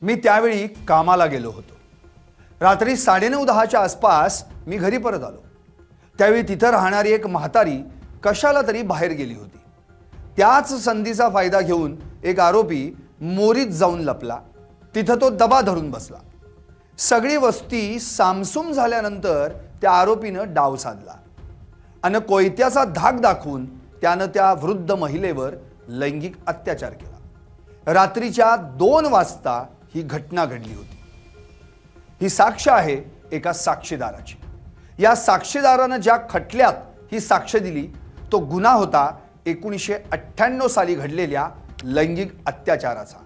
मी त्यावेळी कामाला गेलो होतो। रात्री 9:30-10च्या आसपास मी घरी परत आलो। त्यावेळी तिथं राहणारी एक म्हातारी कशाला तरी बाहेर गेली होती। त्याच संधीचा फायदा घेऊन एक आरोपी मोरीत जाऊन लपला। तिथं तो दबा धरून बसला। सगळी वस्ती सामसूम झाल्यानंतर त्या आरोपीनं डाव साधला आणि कोयत्याचा धाक दाखवून त्यानं त्या वृद्ध महिलेवर लैंगिक अत्याचार केला। रात्रीच्या 2 वाजता ही घटना घडली होती। ही साक्ष आहे एका साक्षीदाराची। या साक्षीदारानं ज्या खटल्यात ही साक्ष दिली तो गुन्हा होता 1998 साली घडलेल्या लैंगिक अत्याचाराचा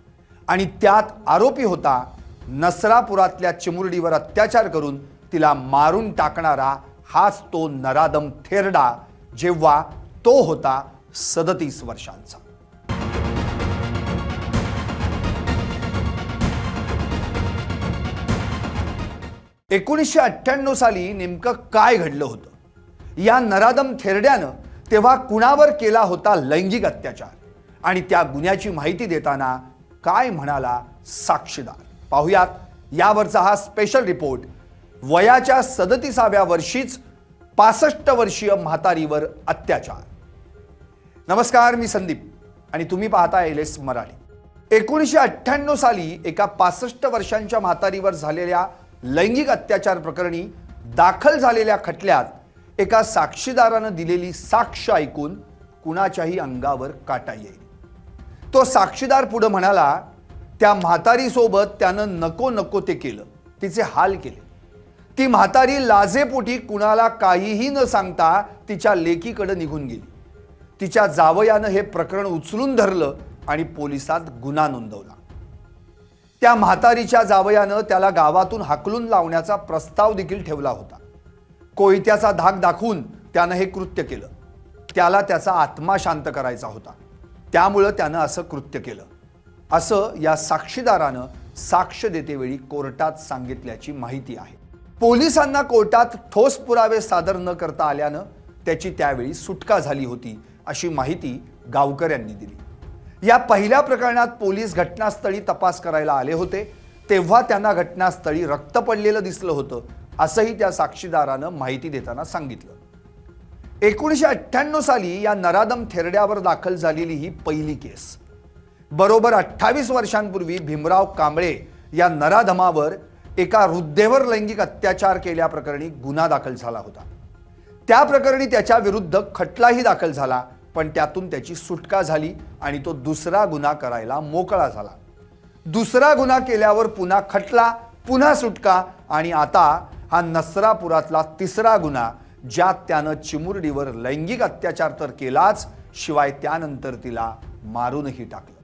आणि त्यात आरोपी होता नसरापुरातल्या चिमुरडीवर अत्याचार करून तिला मारून टाकणारा हाच तो नराधम थेरडा, जेव्हा तो होता 37 वर्षांचा। एकोणीसशे 98 साली नेमकं काय घडलं होतं? या नराधम थेरड्यानं तेव्हा कुणावर केला होता लैंगिक अत्याचार आणि त्या गुन्ह्याची माहिती देताना काय म्हणाला साक्षीदार? पाहुयात यावरचा हा स्पेशल रिपोर्ट। वयाच्या 37व्या वर्षीच 65 वर्षीय म्हातारीवर अत्याचार। नमस्कार, मी संदीप आणि तुम्ही पाहताय LS मराठी। 1998 साली एका 65 वर्षांच्या म्हातारीवर झालेल्या लैंगिक अत्याचार प्रकरणी दाखल झालेल्या खटल्यात एका साक्षीदारानं दिलेली साक्ष ऐकून कुणाच्याही अंगावर काटा येईल। तो साक्षीदार पुढे म्हणाला, त्या म्हातारीसोबत त्यानं नको नको ते केलं, तिचे हाल केले। ती म्हातारी लाजेपोटी कुणाला काहीही न सांगता तिच्या लेकीकडे निघून गेली। तिच्या जावयानं हे प्रकरण उचलून धरलं आणि पोलिसात गुन्हा नोंदवला। त्या म्हातारीच्या जावयानं त्याला गावातून हाकलून लावण्याचा प्रस्ताव देखील ठेवला होता। कोयत्याचा धाक दाखवून त्यानं हे कृत्य केलं। त्याला त्याचा आत्मा शांत करायचा होता, त्यामुळे त्यानं असं कृत्य केलं, असं या साक्षीदारानं साक्ष देतेवेळी कोर्टात सांगितल्याची माहिती आहे। पोलिसांना कोर्टात ठोस पुरावे सादर न करता आल्यानं त्याची त्यावेळी सुटका झाली होती, अशी माहिती गावकऱ्यांनी दिली। या पहिल्या प्रकरणात पोलीस घटनास्थळी तपास करायला आले होते, तेव्हा त्यांना घटनास्थळी रक्त पडलेलं दिसलं होतं, असंही त्या साक्षीदारानं माहिती देताना सांगितलं। 1998 साली या नराधम थेरड्यावर दाखल झालेली ही पहिली केस। बरोबर 28 वर्षांपूर्वी भीमराव कांबळे या नराधमावर एका वृद्धेवर लैंगिक अत्याचार केल्याप्रकरणी गुन्हा दाखल झाला होता। त्या प्रकरणी त्याच्या विरुद्ध खटलाही दाखल झाला, पण त्यातून त्याची सुटका झाली आणि तो दुसरा गुन्हा करायला मोकळा झाला। दुसरा गुन्हा केल्यावर पुन्हा खटला, पुन्हा सुटका आणि आता हा नसरापुरातला तिसरा गुन्हा, ज्यात त्यानं चिमुरडीवर लैंगिक अत्याचार तर केलाच, शिवाय त्यानंतर तिला मारूनही टाकलं।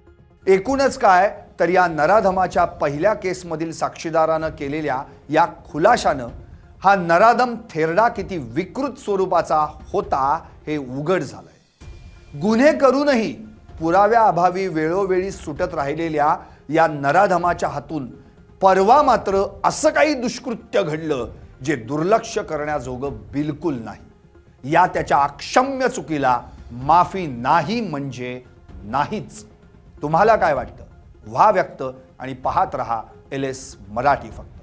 एकूणच काय तर या नराधमाच्या पहिल्या केसमधील साक्षीदारानं केलेल्या या खुलाशानं हा नराधम थेरडा किती विकृत स्वरूपाचा होता हे उघड झालंय। गुन्हे करूनही पुराव्याअभावी वेळोवेळी सुटत राहिलेल्या या नराधमाच्या हातून परवा मात्र असं काही दुष्कृत्य घडलं जे दुर्लक्ष करण्याजोगं बिलकुल नाही। या त्याच्या अक्षम्य चुकीला माफी नाही म्हणजे नाहीच। तुम्हाला काय वाटतं? व्हा व्यक्त आणि पाहत रहा LS मराठी फक्त।